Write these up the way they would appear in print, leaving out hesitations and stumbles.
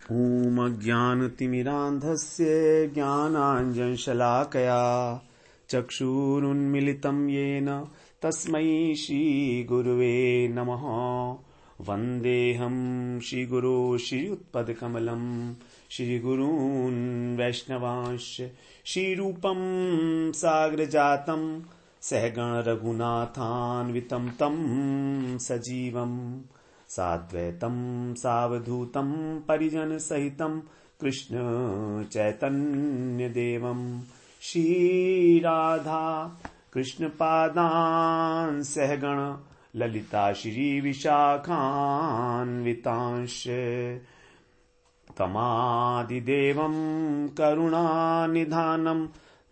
ॐ अज्ञानतिमिरान्धस्य ज्ञानाञ्जनशलाकया चक्षुरुन्मिलितं येन तस्मै श्रीगुरुवे नमः। वन्देऽहं श्रीगुरो श्रीयुत्पदकमलं श्रीगुरून् वैष्णवांश्च श्रीरूपं साग्रजातं सहगण रघुनाथान्वितं तं सजीवम् साद्वैतं सावधूतं परिजन सहितं कृष्ण चैतन्य देवं श्रीराधा कृष्ण पादान् सहगण ललिता श्री विशाखान्वितांश तमादिदेवं करुणानिधानं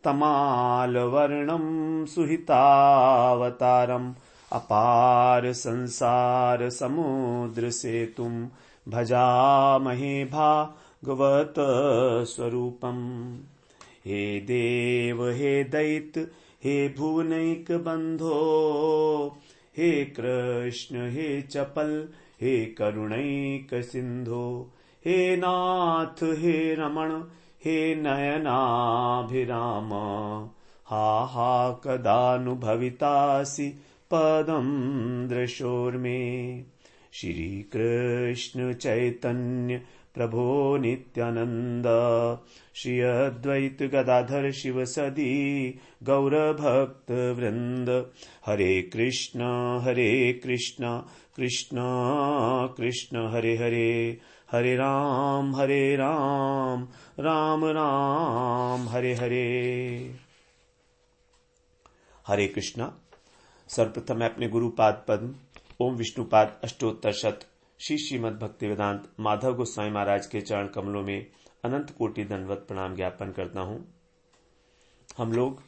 तमालवर्णं सुहितावतारम् अपार संसार समुद्र सेतुं भजामहे भागवत स्वरूपम्। हे देव हे दैत्य हे भुवनैक बंधो हे कृष्ण हे चपल हे करुणैक सिंधो हे नाथ हे रमण हे नयनाभिराम हा हा कदानुभवितासि पदं दृशोर्मे। श्री कृष्ण चैतन्य प्रभो नित्यानंद श्री अद्वैत गदाधर शिव सदी गौर भक्त वृंद। हरे कृष्ण कृष्ण कृष्ण हरे हरे हरे राम राम राम हरे हरे। हरे कृष्णा। सर्वप्रथम मैं अपने गुरुपाद पद्म ओम विष्णुपाद अष्टोत्तर शत श्री श्रीमद् भक्ति वेदांत माधव गोस्वामी महाराज के चरण कमलों में अनंत कोटि दंडवत प्रणाम ज्ञापन करता हूं। हम लोग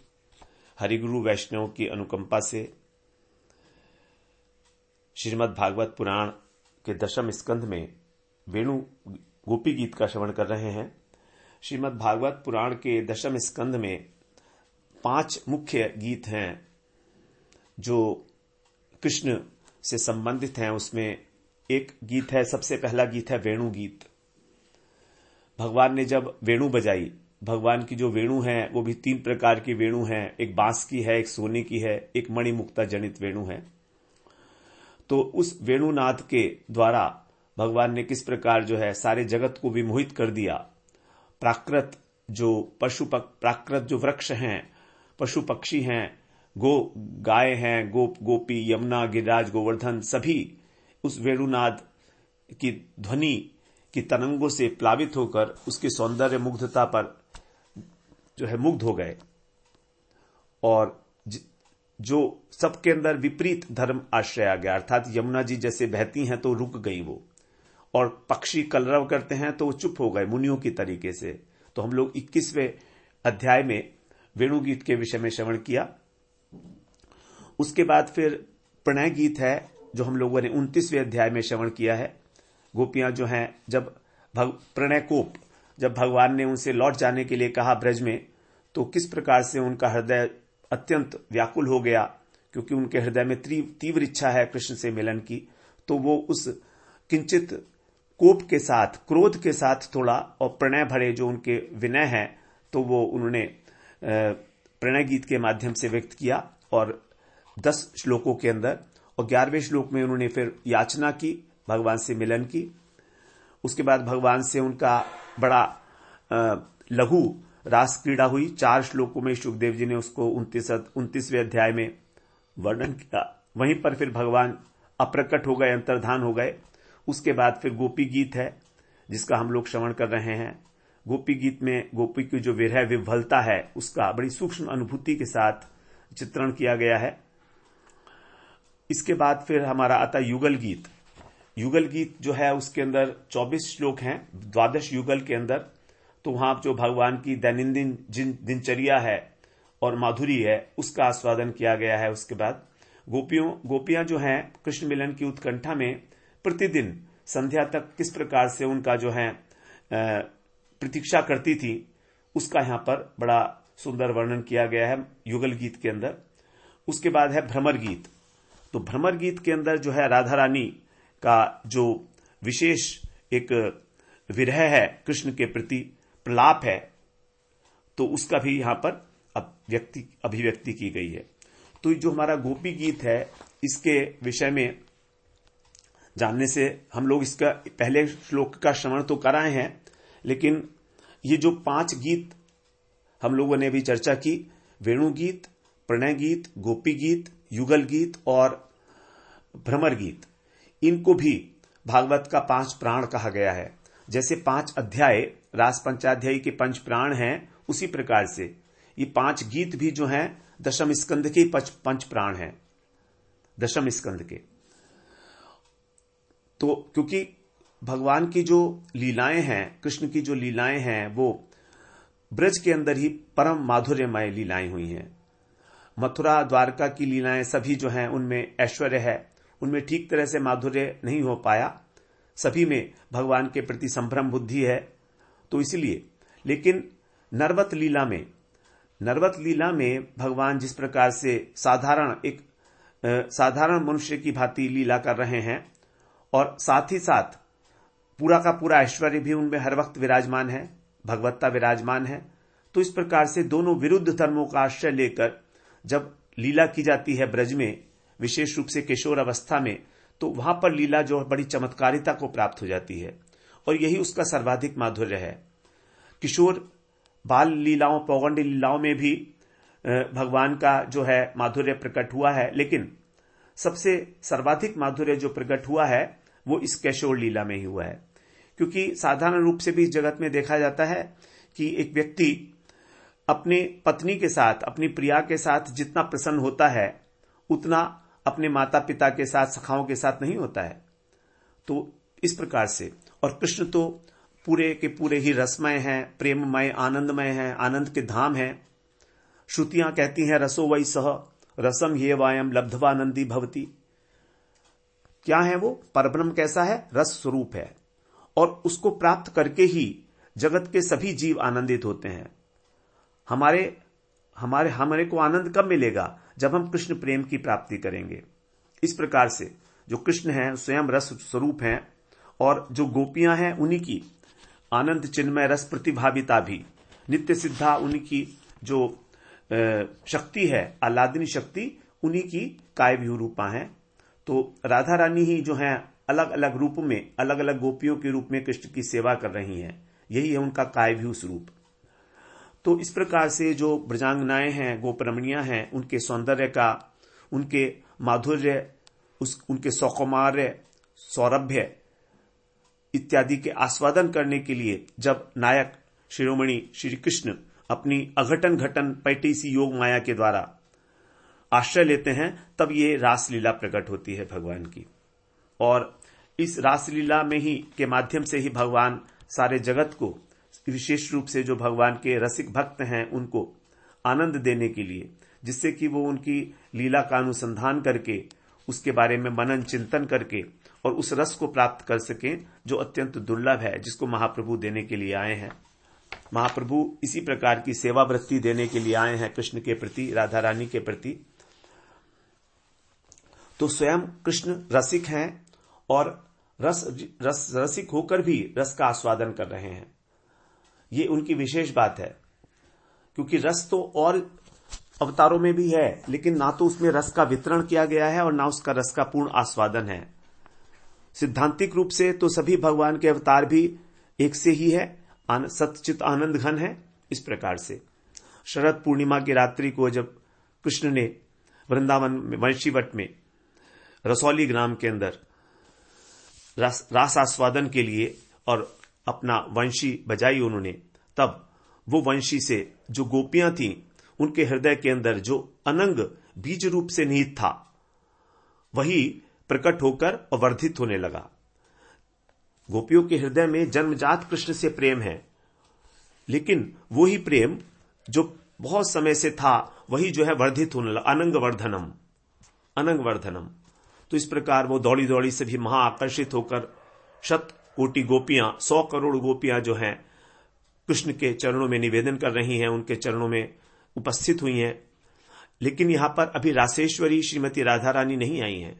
हरिगुरु वैष्णव की अनुकंपा से श्रीमद् भागवत पुराण के दशम स्कंध में वेणु गोपी गीत का श्रवण कर रहे हैं। श्रीमद् भागवत पुराण के दशम स्कंध में 5 मुख्य गीत हैं जो कृष्ण से संबंधित हैं। उसमें एक गीत है, सबसे पहला गीत है वेणु गीत। भगवान ने जब वेणु बजाई, भगवान की जो वेणु है वो भी 3 प्रकार की वेणु है, एक बांस की है, एक सोने की है, एक मणिमुक्ता जनित वेणु है। तो उस वेणुनाद के द्वारा भगवान ने किस प्रकार जो है सारे जगत को विमोहित कर दिया। प्राकृत जो प्राकृत जो वृक्ष हैं, पशु पक्षी हैं, गाय हैं, गोपी, यमुना, गिरिराज, गोवर्धन, सभी उस वेणुनाद की ध्वनि की तरंगों से प्लावित होकर उसके सौंदर्य मुग्धता पर जो है मुग्ध हो गए। और जो सबके अंदर विपरीत धर्म आश्रय आ गया, अर्थात यमुना जी जैसे बहती हैं तो रुक गई वो, और पक्षी कलरव करते हैं तो वो चुप हो गए मुनियों की तरीके से। तो हम लोग 21वें अध्याय में वेणु गीत के विषय में श्रवण किया। उसके बाद फिर प्रणय गीत है जो हम लोगों ने 29वें अध्याय में श्रवण किया है। गोपियां जो हैं, जब प्रणय कोप, जब भगवान ने उनसे लौट जाने के लिए कहा ब्रज में, तो किस प्रकार से उनका हृदय अत्यंत व्याकुल हो गया, क्योंकि उनके हृदय में तीव्र इच्छा है कृष्ण से मिलन की। तो वो उस किंचित कोप के साथ, क्रोध के साथ थोड़ा, और प्रणय भरे जो उनके विनय है, तो वो उन्होंने प्रणय गीत के माध्यम से व्यक्त किया। और 10 श्लोकों के अंदर, और 11वें श्लोक में उन्होंने फिर याचना की भगवान से मिलन की। उसके बाद भगवान से उनका बड़ा लघु रास क्रीड़ा हुई। 4 श्लोकों में शुकदेव जी ने उसको 29वें अध्याय में वर्णन किया। वहीं पर फिर भगवान अप्रकट हो गए, अंतर्धान हो गए। उसके बाद फिर गोपी गीत है जिसका हम लोग श्रवण कर रहे हैं। गोपी गीत में गोपी की जो विरह विह्वलता है उसका बड़ी सूक्ष्म अनुभूति के साथ चित्रण किया गया है। इसके बाद फिर हमारा आता युगल गीत। युगल गीत जो है उसके अंदर 24 श्लोक हैं 12 युगल के अंदर। तो वहां जो भगवान की दैनंदिन दिनचर्या है और माधुरी है उसका आस्वादन किया गया है। उसके बाद गोपियां जो हैं कृष्ण मिलन की उत्कंठा में प्रतिदिन संध्या तक किस प्रकार से उनका जो है प्रतीक्षा करती थी, उसका यहां पर बड़ा सुंदर वर्णन किया गया है युगल गीत के अंदर। उसके बाद है भ्रमर गीत। तो भ्रमर गीत के अंदर जो है राधा रानी का जो विशेष एक विरह है, कृष्ण के प्रति प्रलाप है, तो उसका भी यहां पर अभिव्यक्ति की गई है। तो जो हमारा गोपी गीत है, इसके विषय में जानने से हम लोग इसका पहले श्लोक का श्रवण तो कराए हैं, लेकिन ये जो 5 गीत हम लोगों ने भी चर्चा की, वेणु गीत, प्रणय गीत, गोपी गीत, युगल गीत और भ्रमर गीत, इनको भी भागवत का 5 प्राण कहा गया है। जैसे 5 अध्याय रास पंचाध्यायी के 5 प्राण हैं, उसी प्रकार से ये 5 गीत भी जो हैं दशम स्कंद के 5 प्राण हैं, दशम स्कंद के। तो क्योंकि भगवान की जो लीलाएं हैं, कृष्ण की जो लीलाएं हैं, वो ब्रज के अंदर ही परम माधुर्यमय लीलाएं हुई हैं। मथुरा द्वारका की लीलाएं सभी जो हैं उनमें ऐश्वर्य है, उनमें ठीक तरह से माधुर्य नहीं हो पाया, सभी में भगवान के प्रति संभ्रम बुद्धि है। तो इसलिए, लेकिन नरवत लीला में भगवान जिस प्रकार से साधारण मनुष्य की भांति लीला कर रहे हैं, और साथ ही साथ पूरा का पूरा ऐश्वर्य भी उनमें हर वक्त विराजमान है, भगवत्ता विराजमान है। तो इस प्रकार से दोनों विरुद्ध धर्मों का आश्रय लेकर जब लीला की जाती है ब्रज में, विशेष रूप से किशोर अवस्था में, तो वहां पर लीला जो बड़ी चमत्कारिता को प्राप्त हो जाती है, और यही उसका सर्वाधिक माधुर्य है। किशोर बाल लीलाओं, पौगंड लीलाओं में भी भगवान का जो है माधुर्य प्रकट हुआ है, लेकिन सबसे सर्वाधिक माधुर्य जो प्रकट हुआ है वो इस किशोर लीला में ही हुआ है। क्योंकि साधारण रूप से भी इस जगत में देखा जाता है कि एक व्यक्ति अपने पत्नी के साथ, अपनी प्रिया के साथ जितना प्रसन्न होता है, उतना अपने माता पिता के साथ, सखाओं के साथ नहीं होता है। तो इस प्रकार से, और कृष्ण तो पूरे के पूरे ही रसमय हैं, प्रेममय, आनंदमय हैं, आनंद के धाम हैं। श्रुतियां कहती हैं रसो वै सह रसम ये वायम लब्धवानंदी भवती। क्या है वो? परब्रह्म कैसा है? रस स्वरूप है, और उसको प्राप्त करके ही जगत के सभी जीव आनंदित होते हैं। हमारे को आनंद कब मिलेगा? जब हम कृष्ण प्रेम की प्राप्ति करेंगे। इस प्रकार से जो कृष्ण है स्वयं रस स्वरूप हैं, और जो गोपियां हैं उन्हीं की आनंद चिन्मय रस प्रतिभाविता भी नित्य सिद्धा, उन्हीं की जो शक्ति है, आह्लादिनी शक्ति, उन्हीं की कायव्यूह रूपा है। तो राधा रानी ही जो है अलग अलग रूप में, अलग अलग गोपियों के रूप में कृष्ण की सेवा कर रही हैं, यही है उनका कायव्यूह स्वरूप। तो इस प्रकार से जो ब्रजांगनाएं हैं, गोपरमणियां हैं, उनके सौंदर्य का, उनके माधुर्य, उनके सौकुमार्य, सौरभ्य इत्यादि के आस्वादन करने के लिए जब नायक शिरोमणि श्री कृष्ण अपनी अघटन घटन पैटीसी योग माया के द्वारा आश्रय लेते हैं, तब ये रासलीला प्रकट होती है भगवान की। और इस रासलीला में ही के माध्यम से ही भगवान सारे जगत को, विशेष रूप से जो भगवान के रसिक भक्त हैं, उनको आनंद देने के लिए, जिससे कि वो उनकी लीला का अनुसंधान करके, उसके बारे में मनन चिंतन करके और उस रस को प्राप्त कर सकें जो अत्यंत दुर्लभ है, जिसको महाप्रभु देने के लिए आए हैं। महाप्रभु इसी प्रकार की सेवा वृत्ति देने के लिए आए हैं कृष्ण के प्रति, राधा रानी के प्रति। तो स्वयं कृष्ण रसिक हैं और रसिक होकर भी रस का आस्वादन कर रहे हैं। ये उनकी विशेष बात है, क्योंकि रस तो और अवतारों में भी है, लेकिन ना तो उसमें रस का वितरण किया गया है और ना उसका रस का पूर्ण आस्वादन है। सिद्धांतिक रूप से तो सभी भगवान के अवतार भी एक से ही है, सच्चित आनंद घन है। इस प्रकार से शरद पूर्णिमा की रात्रि को जब कृष्ण ने वृंदावन में वंशीवट में रसौली ग्राम के अंदर रास आस्वादन के लिए और अपना वंशी बजाई उन्होंने, तब वो वंशी से जो गोपियां थीं, उनके हृदय के अंदर जो अनंग बीज रूप से निहित था, वही प्रकट होकर और वर्धित होने लगा। गोपियों के हृदय में जन्मजात कृष्ण से प्रेम है, लेकिन वो ही प्रेम जो बहुत समय से था, वही जो है वर्धित होने लगा, अनंग वर्धनम। तो इस प्रकार वो दौड़ी दौड़ी से भी महाआकर्षित होकर 100 कोटि गोपियां, 100 करोड़ गोपियां जो हैं कृष्ण के चरणों में निवेदन कर रही हैं, उनके चरणों में उपस्थित हुई हैं। लेकिन यहां पर अभी रासेश्वरी श्रीमती राधा रानी नहीं आई हैं।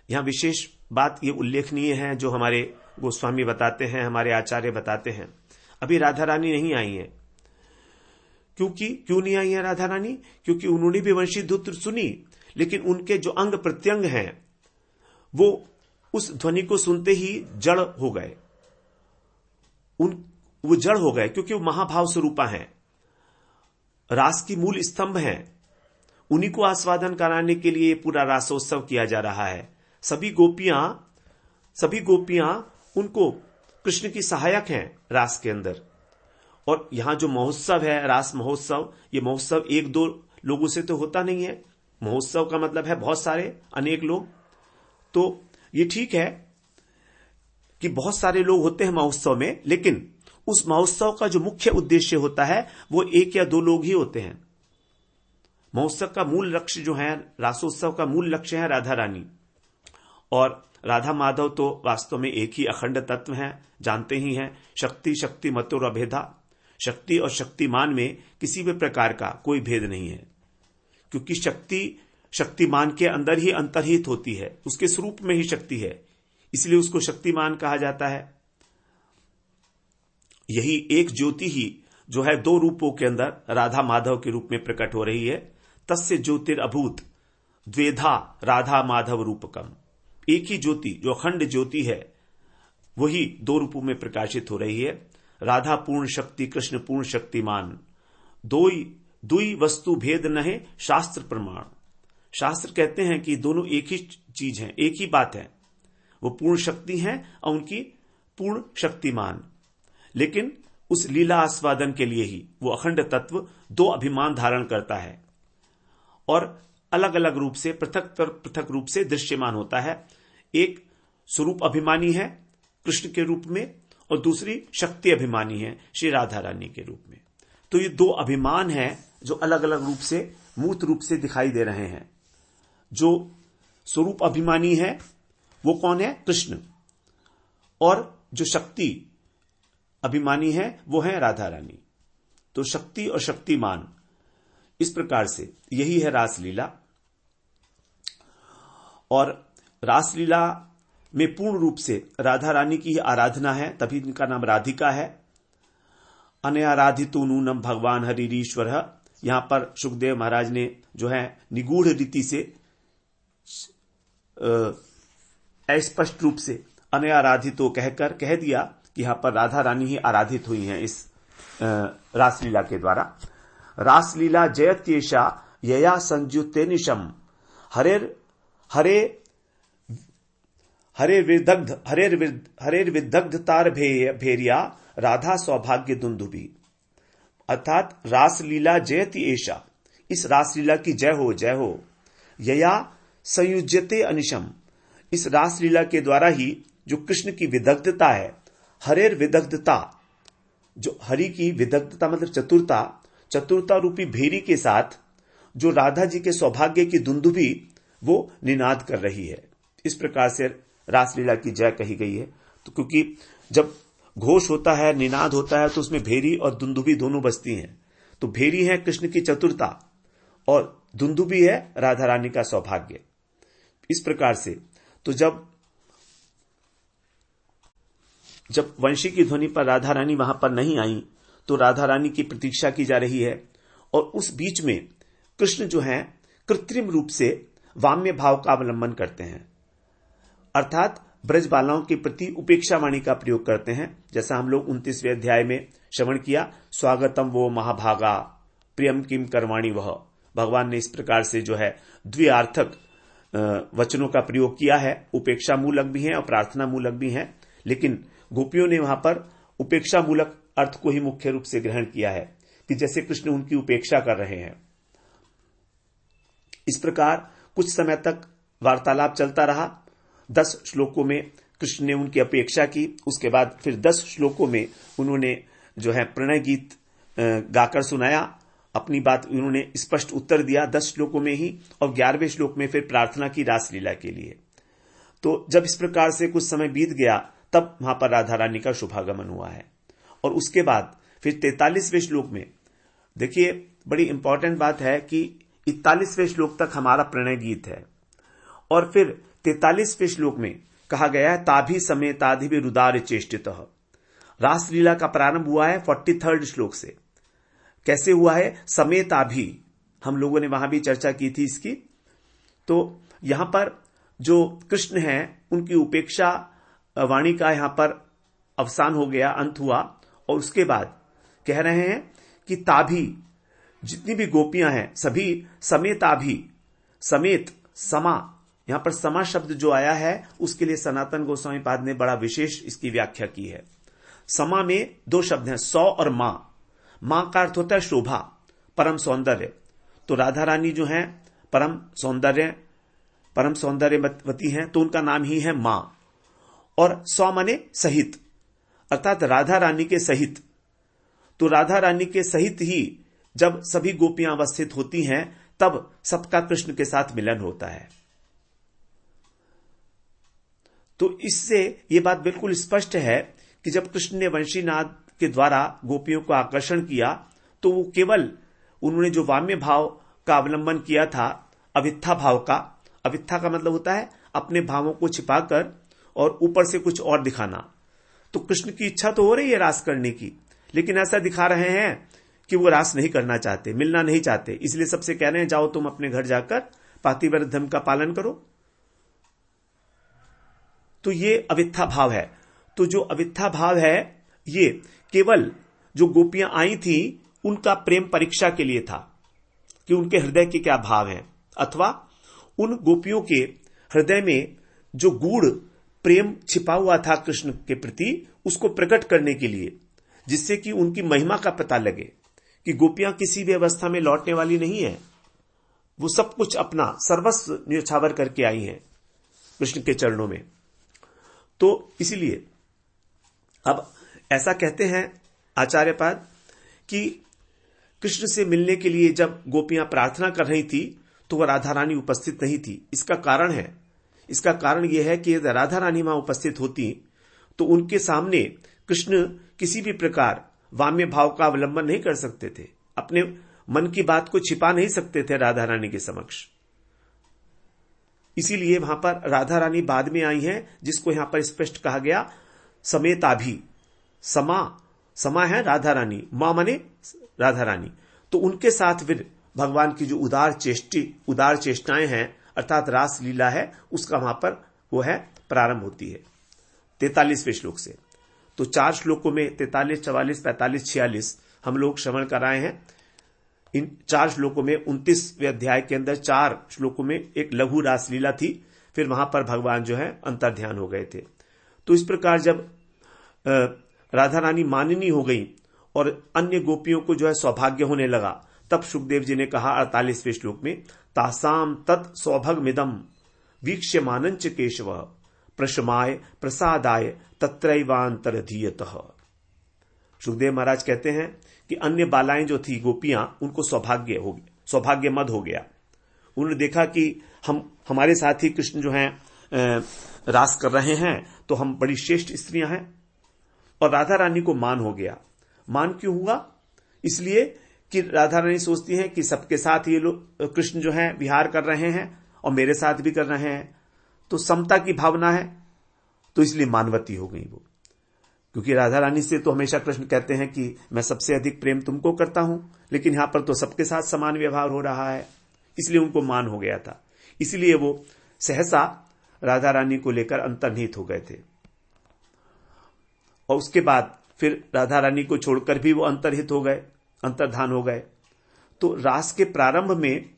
यहां विशेष बात ये उल्लेखनीय है, जो हमारे गोस्वामी बताते हैं, हमारे आचार्य बताते हैं, अभी राधा रानी नहीं आई है। क्यों नहीं आई है राधा रानी? क्योंकि उन्होंने भी वंशीधुत्र सुनी, लेकिन उनके जो अंग प्रत्यंग हैं वो उस ध्वनि को सुनते ही जड़ हो गए। वो जड़ हो गए क्योंकि वो महाभाव स्वरूपा हैं, रास की मूल स्तंभ हैं। उन्हीं को आस्वादन कराने के लिए पूरा रासोत्सव किया जा रहा है। सभी गोपियां उनको कृष्ण की सहायक हैं रास के अंदर। और यहां जो महोत्सव है, रास महोत्सव, ये महोत्सव एक दो लोगों से तो होता नहीं है। महोत्सव का मतलब है बहुत सारे, अनेक लोग। तो ये ठीक है कि बहुत सारे लोग होते हैं महोत्सव में, लेकिन उस महोत्सव का जो मुख्य उद्देश्य होता है वो एक या दो लोग ही होते हैं। महोत्सव का मूल लक्ष्य जो है, रासोत्सव का मूल लक्ष्य है राधा रानी। और राधा माधव तो वास्तव में एक ही अखंड तत्व हैं, जानते ही हैं। शक्ति शक्ति मतोर अभेदा, शक्ति और शक्तिमान में किसी भी प्रकार का कोई भेद नहीं है, क्योंकि शक्ति शक्तिमान के अंदर ही अंतर्हित होती है, उसके स्वरूप में ही शक्ति है, इसलिए उसको शक्तिमान कहा जाता है। यही एक ज्योति ही जो है दो रूपों के अंदर राधा माधव के रूप में प्रकट हो रही है। तस्य ज्योतिरअभूत द्वेधा राधा माधव रूपकम। एक ही ज्योति जो अखंड ज्योति है वही दो रूपों में प्रकाशित हो रही है। राधा पूर्ण शक्ति, कृष्ण पूर्ण शक्तिमान, दुई वस्तु भेद नहे शास्त्र प्रमाण। शास्त्र कहते हैं कि दोनों एक ही चीज है, एक ही बात है। वो पूर्ण शक्ति है और उनकी पूर्ण शक्तिमान, लेकिन उस लीला आस्वादन के लिए ही वो अखंड तत्व दो अभिमान धारण करता है और अलग अलग रूप से, पृथक रूप से दृश्यमान होता है। एक स्वरूप अभिमानी है कृष्ण के रूप में और दूसरी शक्ति अभिमानी है श्री राधा रानी के रूप में। तो ये दो अभिमान हैं जो अलग अलग रूप से, मूर्त रूप से दिखाई दे रहे हैं। जो स्वरूप अभिमानी है वो कौन है? कृष्ण। और जो शक्ति अभिमानी है वो है राधा रानी। तो शक्ति और शक्तिमान, इस प्रकार से यही है रासलीला। और रासलीला में पूर्ण रूप से राधा रानी की आराधना है, तभी इनका नाम राधिका है। अनयाराधितो नूनम भगवान हरिरीश्वर। यहां पर सुखदेव महाराज ने जो है निगूढ़ रीति से स्पष्ट रूप से अनयाराधितो कहकर कह दिया कि यहां पर राधा रानी ही आराधित हुई हैं इस रासलीला के द्वारा। रासलीला जयत्येषा यया संयुते निशम हरेर विदग्धतार भेरिया राधा सौभाग्य दुंदुभी। अर्थात रासलीला जयति एषा, इस रासलीला की जय हो। यया संयुज्यते अनिशम, इस रासलीला के द्वारा ही जो कृष्ण की विदग्धता है, हरेर विदग्धता, जो हरि की विदग्धता मतलब चतुरता रूपी भेरी के साथ जो राधा जी के सौभाग्य की दुंदुभी वो निनाद कर रही है। इस प्रकार से रासलीला की जय कही गई है। तो क्योंकि जब घोष होता है, निनाद होता है, तो उसमें भेरी और दुंदुभी दोनों बजती हैं। तो भेरी है कृष्ण की चतुरता और दुंदुभी है राधा रानी का सौभाग्य। इस प्रकार से तो जब वंशी की ध्वनि पर राधा रानी वहां पर नहीं आई तो राधा रानी की प्रतीक्षा की जा रही है। और उस बीच में कृष्ण जो है कृत्रिम रूप से वाम्य भाव का अवलंबन करते हैं, अर्थात ब्रज बालाओं के प्रति उपेक्षा वाणी का प्रयोग करते हैं। जैसा हम लोग 29वें अध्याय में श्रवण किया, स्वागतम वो महाभागा प्रियम किम करवाणी वह। भगवान ने इस प्रकार से जो है द्विअर्थक वचनों का प्रयोग किया है, उपेक्षा मूलक भी हैं और प्रार्थना मूलक भी हैं, लेकिन गोपियों ने वहां पर उपेक्षा मूलक अर्थ को ही मुख्य रूप से ग्रहण किया है कि जैसे कृष्ण उनकी उपेक्षा कर रहे हैं। इस प्रकार कुछ समय तक वार्तालाप चलता रहा। 10 श्लोकों में कृष्ण ने उनकी अपेक्षा की, उसके बाद फिर 10 श्लोकों में उन्होंने जो है प्रणय गीत गाकर सुनाया, अपनी बात उन्होंने स्पष्ट उत्तर दिया 10 श्लोकों में ही, और 11वें श्लोक में फिर प्रार्थना की रासलीला के लिए। तो जब इस प्रकार से कुछ समय बीत गया तब वहां पर राधा रानी का शुभागमन हुआ है। और उसके बाद फिर 43वें श्लोक में देखिए, बड़ी इंपॉर्टेंट बात है कि 41वें श्लोक तक हमारा प्रणय गीत है और फिर 43वें श्लोक में कहा गया है ताभि समेताधि भी रुदार चेष्टित। रासलीला का प्रारंभ हुआ है 43rd श्लोक से। कैसे हुआ है? समेताभि, हम लोगों ने वहां भी चर्चा की थी इसकी। तो यहां पर जो कृष्ण हैं उनकी उपेक्षा वाणी का यहां पर अवसान हो गया, अंत हुआ, और उसके बाद कह रहे हैं कि ताभी, जितनी भी गोपियां हैं सभी समेताभि, समेत, समा, यहां पर समा शब्द जो आया है उसके लिए सनातन गोस्वामी पाद ने बड़ा विशेष इसकी व्याख्या की है। समा में दो शब्द हैं, सौ और मां। मां का अर्थ होता है शोभा, परम सौंदर्य। तो राधा रानी जो हैं परम सौंदर्यवती हैं, तो उनका नाम ही है मां। और सौ माने सहित, अर्थात राधा रानी के सहित। तो राधा रानी के सहित ही जब सभी गोपियां अवस्थित होती हैं तब सबका कृष्ण के साथ मिलन होता है। तो इससे यह बात बिल्कुल स्पष्ट है कि जब कृष्ण ने वंशीनाद के द्वारा गोपियों को आकर्षण किया तो वो केवल उन्होंने जो वाम्य भाव का अवलंबन किया था, अवित्था भाव का, अवित्था का मतलब होता है अपने भावों को छिपाकर और ऊपर से कुछ और दिखाना। तो कृष्ण की इच्छा तो हो रही है रास करने की, लेकिन ऐसा दिखा रहे हैं कि वो रास नहीं करना चाहते, मिलना नहीं चाहते, इसलिए सबसे कह रहे हैं जाओ तुम अपने घर जाकर पातिव्रत्य धर्म का पालन करो। तो ये अवित्था भाव है। तो जो अवित्था भाव है ये केवल जो गोपियां आई थी उनका प्रेम परीक्षा के लिए था कि उनके हृदय के क्या भाव हैं, अथवा उन गोपियों के हृदय में जो गूढ़ प्रेम छिपा हुआ था कृष्ण के प्रति उसको प्रकट करने के लिए, जिससे कि उनकी महिमा का पता लगे कि गोपियां किसी भी अवस्था में लौटने वाली नहीं है, वो सब कुछ अपना सर्वस्व न्योछावर करके आई हैं कृष्ण के चरणों में। तो इसीलिए अब ऐसा कहते हैं आचार्यपाद कि कृष्ण से मिलने के लिए जब गोपियां प्रार्थना कर रही थी तो वह राधा रानी उपस्थित नहीं थी। इसका कारण यह है कि यदि राधा रानी वहां उपस्थित होती तो उनके सामने कृष्ण किसी भी प्रकार वाम्य भाव का अवलंबन नहीं कर सकते थे, अपने मन की बात को छिपा नहीं सकते थे राधा रानी के समक्ष। इसीलिए वहां पर राधा रानी बाद में आई हैं, जिसको यहां पर स्पष्ट कहा गया समेताभि। समा है राधा रानी, मां माने राधा रानी। तो उनके साथ फिर भगवान की जो उदार चेष्टाएं हैं अर्थात रास लीला है, उसका वहां पर वो है प्रारंभ होती है 43वें श्लोक से। तो 4 श्लोकों में 43, 44, 45, 46 हम लोग श्रवण कराए हैं। इन 4 श्लोकों में 29वें अध्याय के अंदर 4 श्लोकों में एक लघु रासलीला थी, फिर वहां पर भगवान जो है अंतर्ध्यान हो गए थे। तो इस प्रकार जब राधा रानी माननी हो गई और अन्य गोपियों को जो है सौभाग्य होने लगा, तब सुखदेव जी ने कहा 48वें श्लोक में, तासाम तत् सौभगमिदम वीक्ष्यमानंच केशव प्रशमाय प्रसादाय तत्रैवांतरधीयतः। सुखदेव महाराज कहते हैं कि अन्य बालाएं जो थी गोपियां, उनको सौभाग्यमद हो गया। उन्होंने देखा कि हमारे साथ ही कृष्ण जो हैं रास कर रहे हैं, तो हम बड़ी श्रेष्ठ स्त्रियां हैं। और राधा रानी को मान हो गया। मान क्यों हुआ? इसलिए कि राधा रानी सोचती हैं कि सबके साथ ये लोग कृष्ण जो हैं विहार कर रहे हैं और मेरे साथ भी कर रहे हैं, तो समता की भावना है, तो इसलिए मानवती हो गई वो। क्योंकि राधा रानी से तो हमेशा कृष्ण कहते हैं कि मैं सबसे अधिक प्रेम तुमको करता हूं, लेकिन यहां पर तो सबके साथ समान व्यवहार हो रहा है, इसलिए उनको मान हो गया था। इसलिए वो सहसा राधा रानी को लेकर अंतर्निहित हो गए थे। और उसके बाद फिर राधा रानी को छोड़कर भी वो अंतर्धान हो गए। तो रास के प्रारंभ में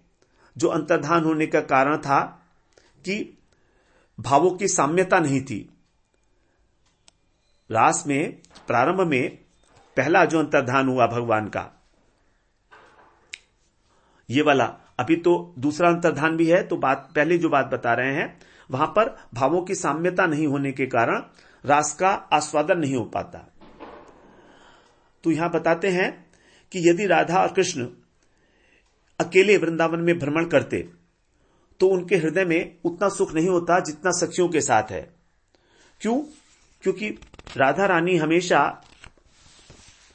जो अंतर्धान होने का कारण था कि भावों की साम्यता नहीं थी। रास में प्रारंभ में पहला जो अंतर्धान हुआ भगवान का, ये वाला, अभी तो दूसरा अंतर्धान भी है, तो पहले जो बात बता रहे हैं वहां पर भावों की साम्यता नहीं होने के कारण रास का आस्वादन नहीं हो पाता। तो यहां बताते हैं कि यदि राधा और कृष्ण अकेले वृंदावन में भ्रमण करते तो उनके हृदय में उतना सुख नहीं होता जितना सखियों के साथ है। क्यों? क्योंकि राधा रानी हमेशा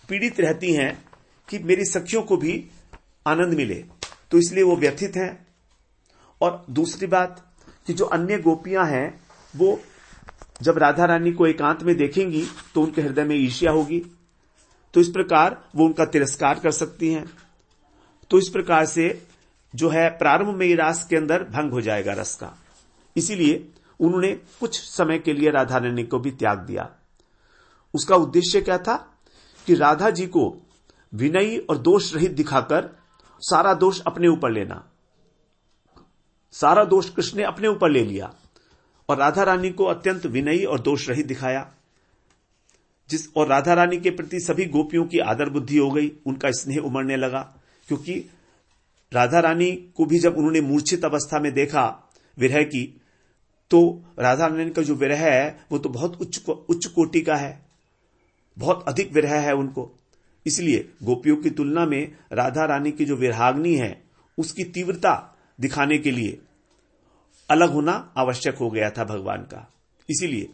पीड़ित रहती हैं कि मेरी सखियों को भी आनंद मिले, तो इसलिए वो व्यथित हैं। और दूसरी बात कि जो अन्य गोपियां हैं वो जब राधा रानी को एकांत में देखेंगी तो उनके हृदय में ईर्ष्या होगी, तो इस प्रकार वो उनका तिरस्कार कर सकती हैं। तो इस प्रकार से जो है प्रारंभ में ही रास के अंदर भंग हो जाएगा रस का। इसीलिए उन्होंने कुछ समय के लिए राधा रानी को भी त्याग दिया। उसका उद्देश्य क्या था कि राधा जी को विनयी और दोष रहित दिखाकर सारा दोष अपने ऊपर लेना। सारा दोष कृष्ण ने अपने ऊपर ले लिया और राधा रानी को अत्यंत विनयी और दोष रहित दिखाया, और राधा रानी के प्रति सभी गोपियों की आदर बुद्धि हो गई, उनका स्नेह उमड़ने लगा। क्योंकि राधा रानी को भी जब उन्होंने मूर्छित अवस्था में देखा विरह की, तो राधा रानी का जो विरह है वो तो बहुत उच्च कोटि का है, बहुत अधिक विरह है उनको। इसलिए गोपियों की तुलना में राधा रानी की जो विरहाग्नि है उसकी तीव्रता दिखाने के लिए अलग होना आवश्यक हो गया था भगवान का। इसीलिए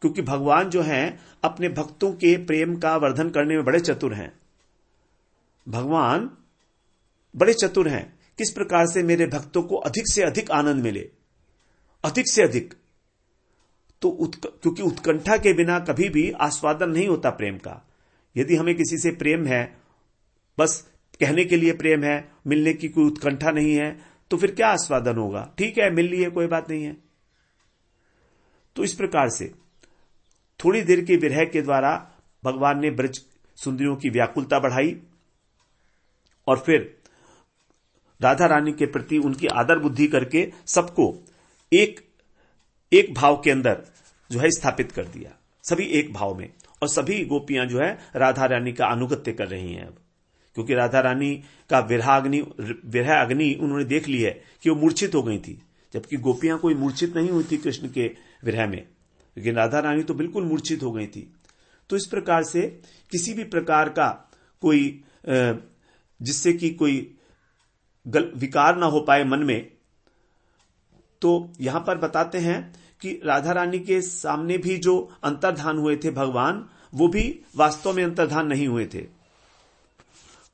क्योंकि भगवान जो हैं अपने भक्तों के प्रेम का वर्धन करने में बड़े चतुर हैं। भगवान बड़े चतुर हैं, किस प्रकार से मेरे भक्तों को अधिक से अधिक आनंद मिले, अधिक से अधिक। तो क्योंकि उत्कंठा के बिना कभी भी आस्वादन नहीं होता प्रेम का। यदि हमें किसी से प्रेम है, बस कहने के लिए प्रेम है, मिलने की कोई उत्कंठा नहीं है, तो फिर क्या आस्वादन होगा? ठीक है, मिल लिए, कोई बात नहीं है। तो इस प्रकार से थोड़ी देर के विरह के द्वारा भगवान ने ब्रज सुंदरियों की व्याकुलता बढ़ाई और फिर राधा रानी के प्रति उनकी आदर बुद्धि करके सबको एक भाव के अंदर जो है स्थापित कर दिया, सभी एक भाव में। और सभी गोपियां जो है राधा रानी का अनुगत्य कर रही हैं अब, क्योंकि राधा रानी का विरह अग्नि उन्होंने देख ली है कि वो मूर्छित हो गई थी, जबकि गोपियां कोई मूर्छित नहीं हुई थी कृष्ण के विरह में, लेकिन राधा रानी तो बिल्कुल मूर्छित हो गई थी। तो इस प्रकार से किसी भी प्रकार का कोई जिससे कि कोई विकार ना हो पाए मन में, तो यहां पर बताते हैं कि राधा रानी के सामने भी जो अंतर्धान हुए थे भगवान, वो भी वास्तव में अंतर्धान नहीं हुए थे,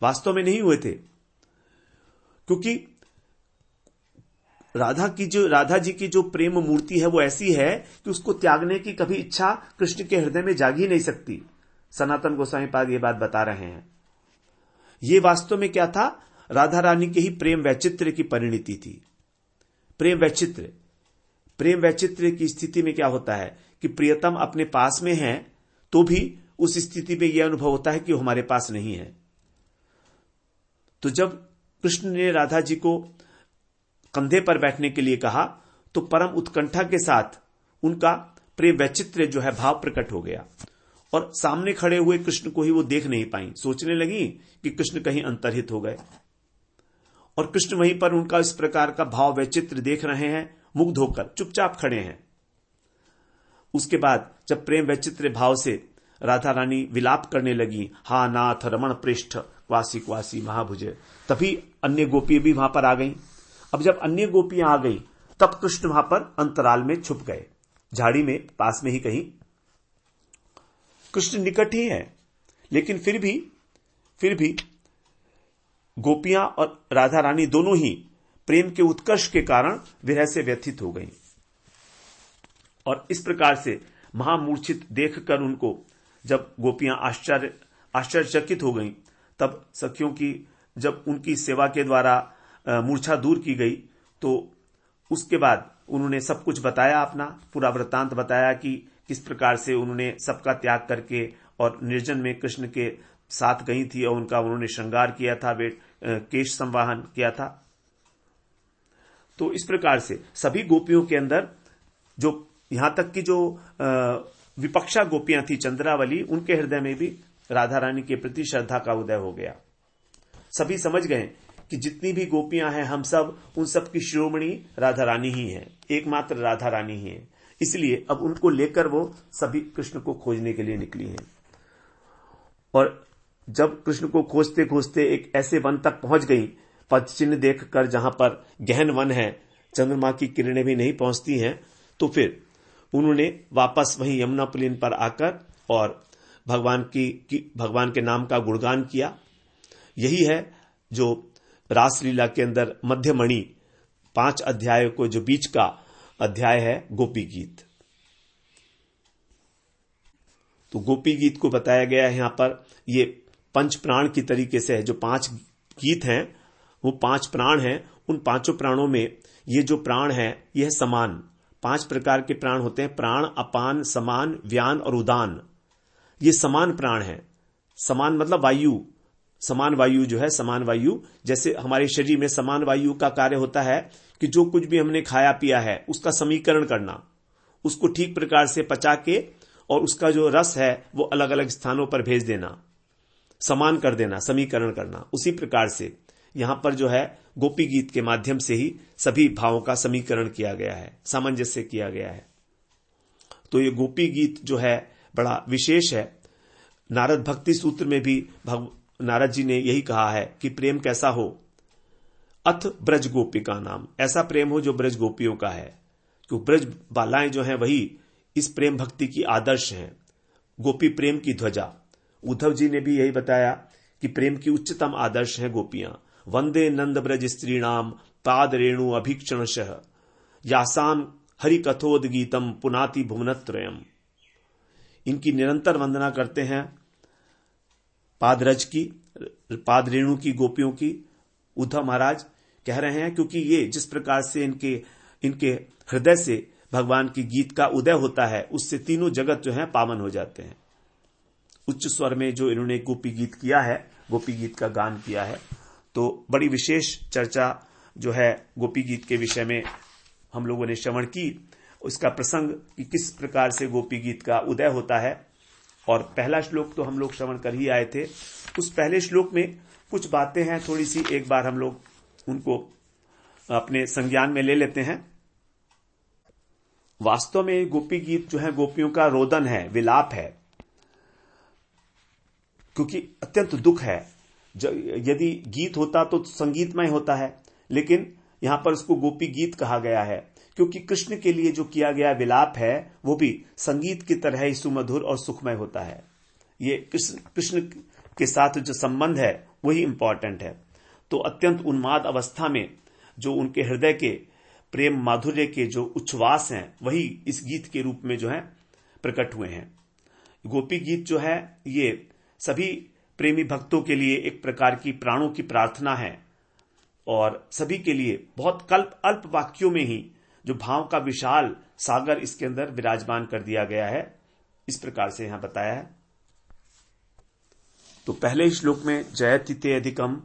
वास्तव में नहीं हुए थे। क्योंकि राधा जी की जो प्रेम मूर्ति है वो ऐसी है कि उसको त्यागने की कभी इच्छा कृष्ण के हृदय में जाग ही नहीं सकती। सनातन गोस्वामी पाद ये बात बता रहे हैं। ये वास्तव में क्या था? राधा रानी के ही प्रेम वैचित्र्य की परिणति थी। प्रेम वैचित्र्य की स्थिति में क्या होता है कि प्रियतम अपने पास में है तो भी उस स्थिति में यह अनुभव होता है कि वो हमारे पास नहीं है। तो जब कृष्ण ने राधा जी को कंधे पर बैठने के लिए कहा तो परम उत्कंठा के साथ उनका प्रेम वैचित्र्य जो है भाव प्रकट हो गया, और सामने खड़े हुए कृष्ण को ही वो देख नहीं पाई, सोचने लगी कि कृष्ण कहीं अंतर्हित हो गए, और कृष्ण वहीं पर उनका इस प्रकार का भाव वैचित्र्य देख रहे हैं, मुग्ध होकर चुपचाप खड़े हैं। उसके बाद जब प्रेम वैचित्र्य भाव से राधा रानी विलाप करने लगी, हा नाथ रमण पृष्ठ क्वासी क्वासी महाभुजे, तभी अन्य गोपी भी वहां पर आ गई। अब जब अन्य गोपियां आ गई तब कृष्ण वहां पर अंतराल में छुप गए, झाड़ी में पास में ही कहीं। कृष्ण निकट ही है, लेकिन फिर भी गोपियां और राधा रानी दोनों ही प्रेम के उत्कर्ष के कारण विरह से व्यथित हो गईं। और इस प्रकार से महामूर्छित देखकर उनको जब गोपियां आश्चर्यचकित हो गईं, तब सखियों की जब उनकी सेवा के द्वारा मूर्छा दूर की गई, तो उसके बाद उन्होंने सब कुछ बताया, अपना पूरा वृत्तांत बताया कि किस प्रकार से उन्होंने सबका त्याग करके और निर्जन में कृष्ण के साथ गई थी और उन्होंने श्रृंगार किया था, वे केश संवाहन किया था। तो इस प्रकार से सभी गोपियों के अंदर जो यहां तक कि जो विपक्षा गोपियां थी चंद्रावली, उनके हृदय में भी राधा रानी के प्रति श्रद्धा का उदय हो गया। सभी समझ गए कि जितनी भी गोपियां हैं हम सब, उन सब की शिरोमणि राधा रानी ही है, एकमात्र राधा रानी ही है। इसलिए अब उनको लेकर वो सभी कृष्ण को खोजने के लिए निकली हैं। और जब कृष्ण को खोजते खोजते एक ऐसे वन तक पहुंच गई, पद चिन्ह देखकर, जहां पर गहन वन है, चंद्रमा की किरणें भी नहीं पहुंचती हैं, तो फिर उन्होंने वापस वहीं यमुना पुलिन पर आकर और भगवान के नाम का गुणगान किया। यही है जो रासलीला के अंदर मध्यमणि 5 अध्यायों को जो बीच का अध्याय है गोपी गीत। तो गोपी गीत को बताया गया है यहां पर, ये पंच प्राण की तरीके से है। जो 5 गीत हैं वो 5 प्राण हैं। उन 5 प्राणों में ये जो प्राण है यह है समान। 5 प्रकार के प्राण होते हैं, प्राण, अपान, समान, व्यान और उदान। ये समान प्राण है। समान मतलब वायु, समान वायु जो है, समान वायु, जैसे हमारे शरीर में समान वायु का कार्य होता है कि जो कुछ भी हमने खाया पिया है उसका समीकरण करना, उसको ठीक प्रकार से पचा के और उसका जो रस है वो अलग अलग स्थानों पर भेज देना, समान कर देना, समीकरण करना। उसी प्रकार से यहां पर जो है गोपी गीत के माध्यम से ही सभी भावों का समीकरण किया गया है, सामंजस्य किया गया है। तो ये गोपी गीत जो है बड़ा विशेष है। नारद भक्ति सूत्र में भी नारद जी ने यही कहा है कि प्रेम कैसा हो, अथ ब्रज गोपिका नाम, ऐसा प्रेम हो जो ब्रज गोपियों का है। क्योंकि ब्रज बालाएं जो हैं वही इस प्रेम भक्ति की आदर्श हैं, गोपी प्रेम की ध्वजा। उद्धव जी ने भी यही बताया कि प्रेम की उच्चतम आदर्श है गोपियां। वंदे नंद ब्रज स्त्रीणाम पाद रेणु अभीक्षणशः यासाम हरि कथोद गीतम पुनाति भुवनत्रयम्। इनकी निरंतर वंदना करते हैं, पादरज की, पाद रेणु की, गोपियों की। उद्धव महाराज कह रहे हैं क्योंकि ये जिस प्रकार से इनके हृदय से भगवान की गीत का उदय होता है उससे तीनों जगत जो है पावन हो जाते हैं। उच्च स्वर में जो इन्होंने गोपी गीत किया है, गोपी गीत का गान किया है, तो बड़ी विशेष चर्चा जो है गोपी गीत के विषय में हम लोगों ने श्रवण की। उसका प्रसंग कि किस प्रकार से गोपी गीत का उदय होता है। और पहला श्लोक तो हम लोग श्रवण कर ही आए थे। उस पहले श्लोक में कुछ बातें हैं, थोड़ी सी एक बार हम लोग उनको अपने संज्ञान में ले लेते हैं। वास्तव में गोपी गीत जो है गोपियों का रोदन है, विलाप है, क्योंकि अत्यंत दुख है। यदि गीत होता तो संगीतमय होता है, लेकिन यहां पर उसको गोपी गीत कहा गया है क्योंकि कृष्ण के लिए जो किया गया विलाप है वो भी संगीत की तरह ही सुमधुर और सुखमय होता है। ये कृष्ण के साथ जो संबंध है वही इंपॉर्टेंट है। तो अत्यंत उन्माद अवस्था में जो उनके हृदय के प्रेम माधुर्य के जो उच्छ्वास हैं वही इस गीत के रूप में जो है प्रकट हुए हैं। गोपी गीत जो है ये सभी प्रेमी भक्तों के लिए एक प्रकार की प्राणों की प्रार्थना है और सभी के लिए बहुत अल्प वाक्यों में ही जो भाव का विशाल सागर इसके अंदर विराजमान कर दिया गया है, इस प्रकार से यहां बताया है। तो पहले श्लोक में जयति ते अधिकम,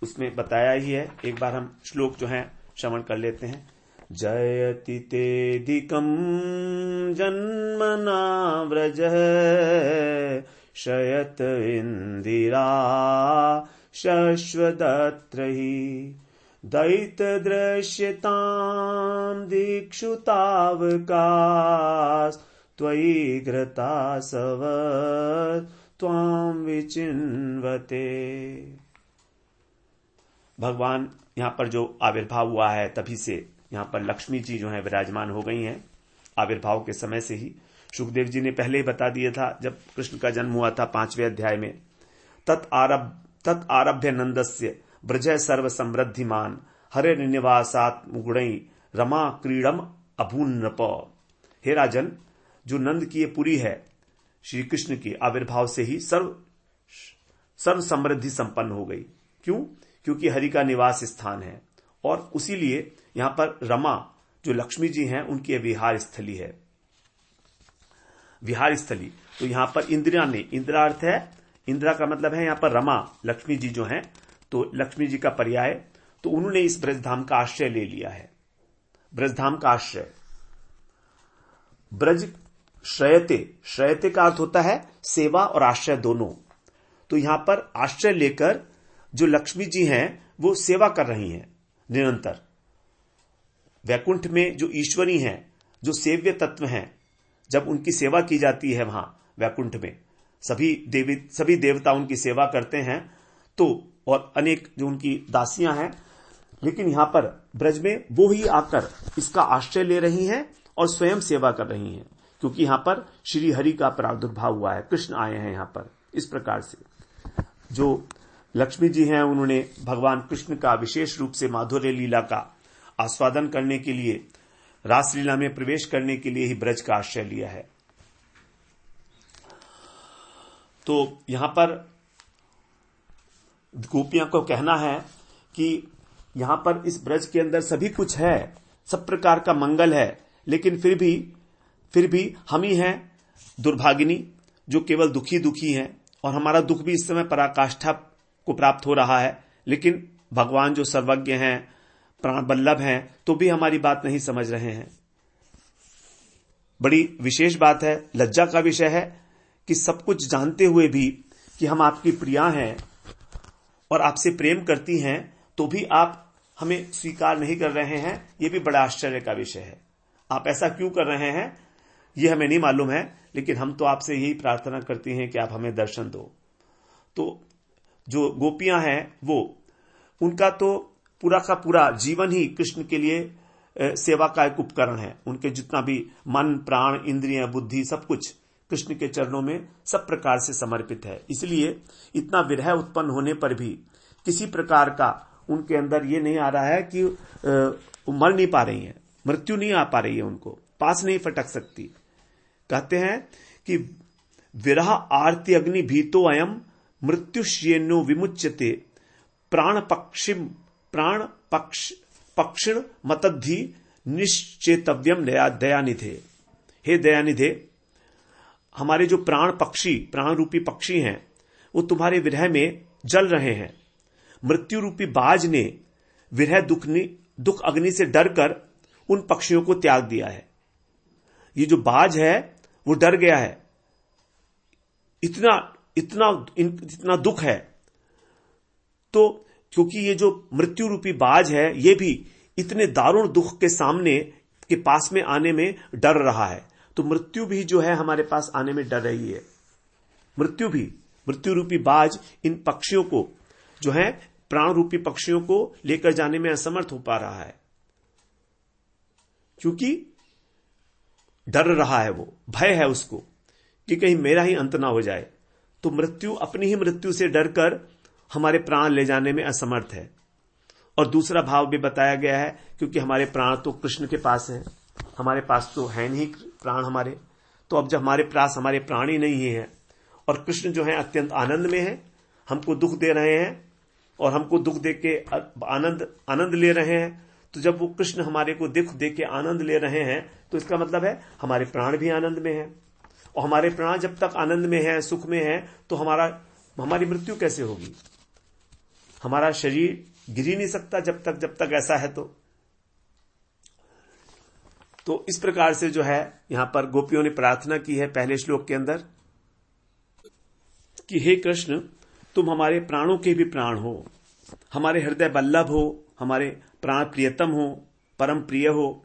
उसमें बताया ही है। एक बार हम श्लोक जो है श्रवण कर लेते हैं। जयति तेधिकम जन्मना व्रजः शयत इंदिरा शश्वदत्रहि दैत दृश्यतां दीक्षुतावकाश त्वयि घृतासव त्वां विचिन्वते। भगवान यहां पर जो आविर्भाव हुआ है तभी से यहां पर लक्ष्मी जी जो है विराजमान हो गई हैं। आविर्भाव के समय से ही सुखदेव जी ने पहले ही बता दिया था जब कृष्ण का जन्म हुआ था 5वें अध्याय में। तत् आरभ्य नंदस्य ब्रजय सर्व समृद्धिमान हरे निवासात मुगुणई रमा क्रीडम अभून नृप। हे राजन, जो नंद की ये पुरी है श्री कृष्ण के आविर्भाव से ही सर्व समृद्धि संपन्न हो गई। क्यों? क्योंकि हरि का निवास स्थान है और उसी लिए यहां पर रमा जो लक्ष्मी जी हैं उनकी विहार स्थली है। विहार स्थली तो यहां पर इंद्रिया ने, इंद्रा अर्थ है, इंद्रा का मतलब है यहां पर रमा लक्ष्मी जी जो हैं, तो लक्ष्मी जी का पर्याय, तो उन्होंने इस ब्रजधाम का आश्रय ले लिया है। ब्रजधाम का आश्रय, ब्रज श्रयते, श्रयते का अर्थ होता है सेवा और आश्रय दोनों। तो यहां पर आश्रय लेकर जो लक्ष्मी जी हैं वो सेवा कर रही हैं निरंतर। वैकुंठ में जो ईश्वरी हैं, जो सेव्य तत्व हैं, जब उनकी सेवा की जाती है वहां वैकुंठ में सभी देवता उनकी सेवा करते हैं, तो और अनेक जो उनकी दासियां हैं, लेकिन यहां पर ब्रज में वो ही आकर इसका आश्रय ले रही हैं और स्वयं सेवा कर रही हैं, क्योंकि यहां पर श्री हरि का प्रादुर्भाव हुआ है, कृष्ण आए हैं यहां पर। इस प्रकार से जो लक्ष्मी जी हैं उन्होंने भगवान कृष्ण का विशेष रूप से माधुर्य लीला का आस्वादन करने के लिए, रासलीला में प्रवेश करने के लिए ही ब्रज का आश्रय लिया है। तो यहां पर गोपियां को कहना है कि यहां पर इस ब्रज के अंदर सभी कुछ है, सब प्रकार का मंगल है, लेकिन फिर भी हम ही हैं दुर्भागिनी जो केवल दुखी हैं, और हमारा दुख भी इस समय पराकाष्ठा को प्राप्त हो रहा है। लेकिन भगवान जो सर्वज्ञ हैं, प्राण बल्लभ हैं, तो भी हमारी बात नहीं समझ रहे हैं। बड़ी विशेष बात है, लज्जा का विषय है कि सब कुछ जानते हुए भी कि हम आपकी प्रिया हैं और आपसे प्रेम करती हैं, तो भी आप हमें स्वीकार नहीं कर रहे हैं। यह भी बड़ा आश्चर्य का विषय है। आप ऐसा क्यों कर रहे हैं ये हमें नहीं मालूम है, लेकिन हम तो आपसे यही प्रार्थना करती हैं कि आप हमें दर्शन दो। तो जो गोपियां हैं वो, उनका तो पूरा का पूरा जीवन ही कृष्ण के लिए सेवा का एक उपकरण है। उनके जितना भी मन, प्राण, इंद्रियां, बुद्धि, सब कुछ कृष्ण के चरणों में सब प्रकार से समर्पित है। इसलिए इतना विरह उत्पन्न होने पर भी किसी प्रकार का उनके अंदर ये नहीं आ रहा है कि मर नहीं पा रही हैं, मृत्यु नहीं आ पा रही है, उनको पास नहीं फटक सकती। कहते हैं कि विरह आरती अग्नि भीतो अयम मृत्युश्येनो विमुच्यते प्राण पक्षिण मतद्धि निश्चेतव्यम दयानिधे। हे दयानिधे, हमारे जो प्राण रूपी पक्षी हैं वो तुम्हारे विरह में जल रहे हैं। मृत्यु रूपी बाज ने विरह दुख अग्नि से डरकर उन पक्षियों को त्याग दिया है। ये जो बाज है वो डर गया है, इतना दुख है। तो क्योंकि ये जो मृत्यु रूपी बाज है ये भी इतने दारुण दुख के सामने के पास में आने में डर रहा है, तो मृत्यु भी जो है हमारे पास आने में डर रही है। मृत्यु रूपी बाज इन पक्षियों को जो है, प्राण रूपी पक्षियों को लेकर जाने में असमर्थ हो पा रहा है, क्योंकि डर रहा है, वो भय है उसको कि कहीं मेरा ही अंत ना हो जाए। तो मृत्यु अपनी ही मृत्यु से डरकर हमारे प्राण ले जाने में असमर्थ है। और दूसरा भाव भी बताया गया है, क्योंकि हमारे प्राण तो कृष्ण के पास हैं, हमारे पास तो है नहीं प्राण हमारे। तो अब जब हमारे पास हमारे प्राण ही नहीं है और कृष्ण जो है अत्यंत आनंद में है, हमको दुख दे रहे हैं और हमको दुख दे के आनंद ले रहे हैं, तो जब वो कृष्ण हमारे को दुख दे के आनंद ले रहे हैं तो इसका मतलब है हमारे प्राण भी आनंद में है। और हमारे प्राण जब तक आनंद में है, सुख में है, तो हमारी मृत्यु कैसे होगी? हमारा शरीर गिर ही नहीं सकता जब तक ऐसा है। तो इस प्रकार से जो है यहां पर गोपियों ने प्रार्थना की है पहले श्लोक के अंदर कि हे कृष्ण, तुम हमारे प्राणों के भी प्राण हो, हमारे हृदय बल्लभ हो, हमारे प्राण प्रियतम हो, परम प्रिय हो,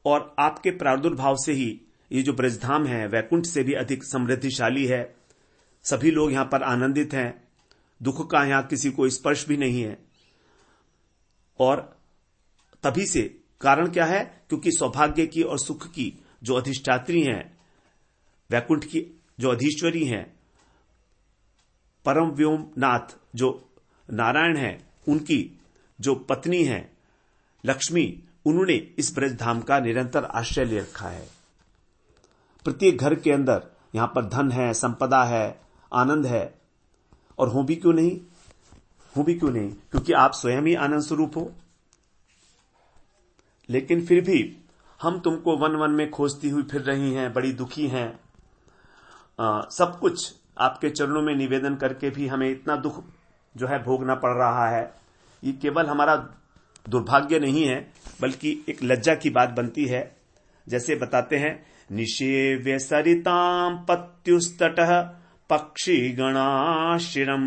और आपके प्रादुर्भाव से ही ये जो ब्रजधाम है वैकुंठ से भी अधिक समृद्धिशाली है। सभी लोग यहां पर आनंदित हैं, दुख का यहां किसी को स्पर्श भी नहीं है। और तभी से कारण क्या है? क्योंकि सौभाग्य की और सुख की जो अधिष्ठात्री हैं, वैकुंठ की जो अधीश्वरी हैं, परम व्योमनाथ जो नारायण हैं, उनकी जो पत्नी है लक्ष्मी, उन्होंने इस ब्रजधाम का निरंतर आश्रय ले रखा है। प्रत्येक घर के अंदर यहां पर धन है, संपदा है, आनंद है, और हो भी क्यों नहीं? क्योंकि आप स्वयं ही आनंद स्वरूप हो। लेकिन फिर भी हम तुमको वन वन में खोजती हुई फिर रही हैं, बड़ी दुखी हैं। सब कुछ आपके चरणों में निवेदन करके भी हमें इतना दुख जो है भोगना पड़ रहा है। ये केवल हमारा दुर्भाग्य नहीं है, बल्कि एक लज्जा की बात बनती है। जैसे बताते हैं, निषेव्य सरितां पत्युस्तटः पक्षी गणाशिरम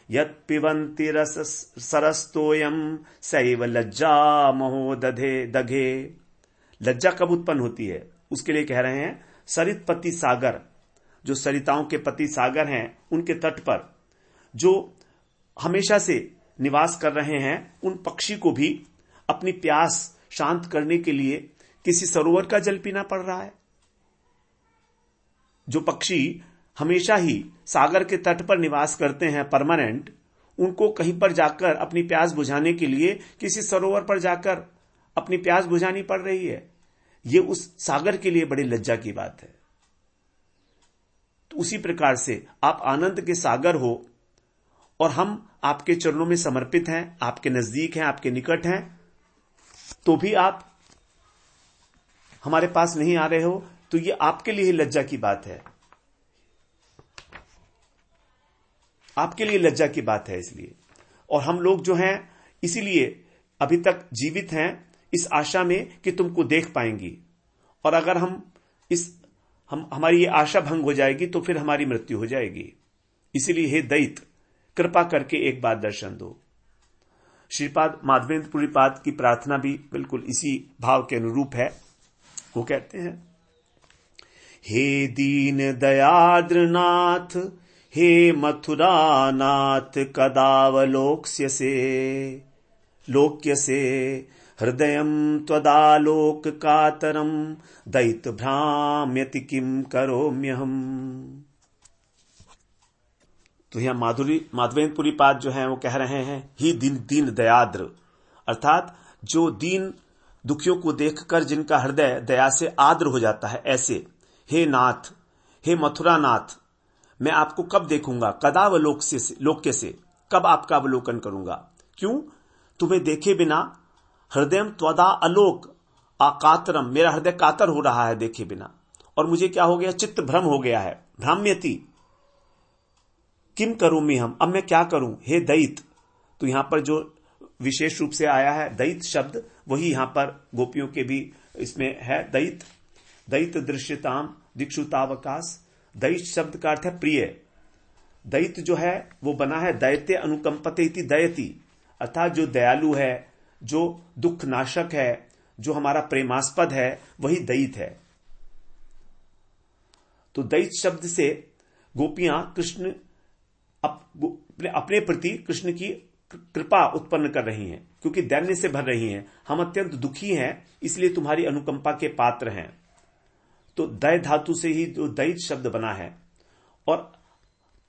यत् पिबन्ति रस सरस्तोयम सैव लज्जा महो दघे। लज्जा कब उत्पन्न होती है उसके लिए कह रहे हैं, सरित पति सागर, जो सरिताओं के पति सागर हैं, उनके तट पर जो हमेशा से निवास कर रहे हैं, उन पक्षी को भी अपनी प्यास शांत करने के लिए किसी सरोवर का जल पीना पड़ रहा है। जो पक्षी हमेशा ही सागर के तट पर निवास करते हैं परमानेंट, उनको कहीं पर जाकर अपनी प्यास बुझाने के लिए किसी सरोवर पर जाकर अपनी प्यास बुझानी पड़ रही है। यह उस सागर के लिए बड़ी लज्जा की बात है। तो उसी प्रकार से आप आनंद के सागर हो और हम आपके चरणों में समर्पित हैं, आपके नजदीक हैं, आपके निकट हैं, तो भी आप हमारे पास नहीं आ रहे हो, तो ये आपके लिए लज्जा की बात है, आपके लिए लज्जा की बात है। इसलिए और हम लोग जो हैं इसीलिए अभी तक जीवित हैं इस आशा में कि तुमको देख पाएंगी, और अगर हमारी ये आशा भंग हो जाएगी तो फिर हमारी मृत्यु हो जाएगी। इसीलिए हे दैत, कृपा करके एक बार दर्शन दो। श्रीपाद माधवेंद्रपुरी पाद की प्रार्थना भी बिल्कुल इसी भाव के अनुरूप है। वो कहते हैं, हे दीन दयाद्रनाथ, हे मथुरानाथ, कदावलोक्स्यसे लोक्यसे हृदयं त्वदालोक कातरम दैत भ्राम्यति किम करोम्यहम्। तो यहां माधवेंद्रपुरी पाद जो है वो कह रहे हैं, ही दीन दयाद्र, अर्थात जो दीन दुखियों को देखकर जिनका हृदय दया से आर्द्र हो जाता है, ऐसे हे नाथ, हे मथुरा नाथ, मैं आपको कब देखूंगा, कदावलोक्य से, कब आपका अवलोकन करूंगा। क्यों? तुम्हें देखे बिना हृदयम त्वदा अलोक आकातरम, मेरा हृदय कातर हो रहा है देखे बिना, और मुझे क्या हो गया, चित्त भ्रम हो गया है, भ्राम्यति किम करूं हम, अब मैं क्या करूं हे दैत। तो यहां पर जो विशेष रूप से आया है दैत शब्द, वही यहां पर गोपियों के भी इसमें है, दैत। दैत दृश्यताम दिक्षुतावकाश, दैत शब्द का अर्थ है प्रिय। दैत जो है वो बना है दैत्य अनुकंपते इति दयति, अर्थात जो दयालु है, जो दुख नाशक है, जो हमारा प्रेमास्पद है, वही दैत है। तो दैत शब्द से गोपियां कृष्ण अपने प्रति कृष्ण की कृपा उत्पन्न कर रही हैं, क्योंकि दैन्य से भर रही हैं, हम अत्यंत दुखी हैं, इसलिए तुम्हारी अनुकंपा के पात्र हैं। तो दय धातु से ही जो दैत शब्द बना है, और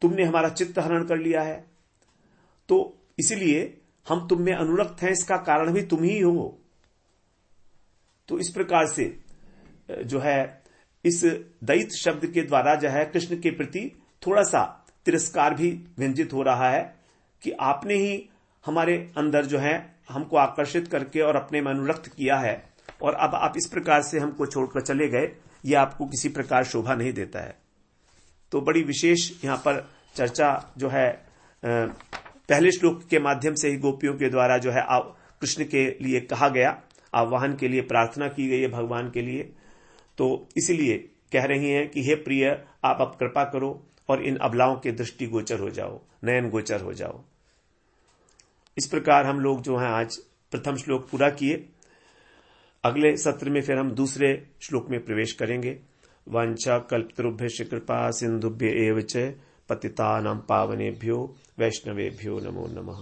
तुमने हमारा चित्त हरण कर लिया है, तो इसलिए हम तुम में अनुरक्त हैं, इसका कारण भी तुम ही हो। तो इस प्रकार से जो है इस दैत शब्द के द्वारा जो है कृष्ण के प्रति थोड़ा सा तिरस्कार भी व्यंजित हो रहा है कि आपने ही हमारे अंदर जो है हमको आकर्षित करके और अपने में अनुरक्त किया है, और अब आप इस प्रकार से हमको छोड़कर चले गए, यह आपको किसी प्रकार शोभा नहीं देता है। तो बड़ी विशेष यहां पर चर्चा जो है पहले श्लोक के माध्यम से ही गोपियों के द्वारा जो है कृष्ण के लिए कहा गया, आह्वान के लिए प्रार्थना की गई है भगवान के लिए। तो इसीलिए कह रही हैं कि हे प्रिय, आप अब कृपा करो और इन अबलाओं के दृष्टि गोचर हो जाओ, नयन गोचर हो जाओ। इस प्रकार हम लोग जो हैं आज प्रथम श्लोक पूरा किए। अगले सत्र में फिर हम दूसरे श्लोक में प्रवेश करेंगे। वांछा कल्पतरुभ्यश्च कृपा सिंधुभ्य एव च पतितानां पावनेभ्यो वैष्णवेभ्यो नमो नमः।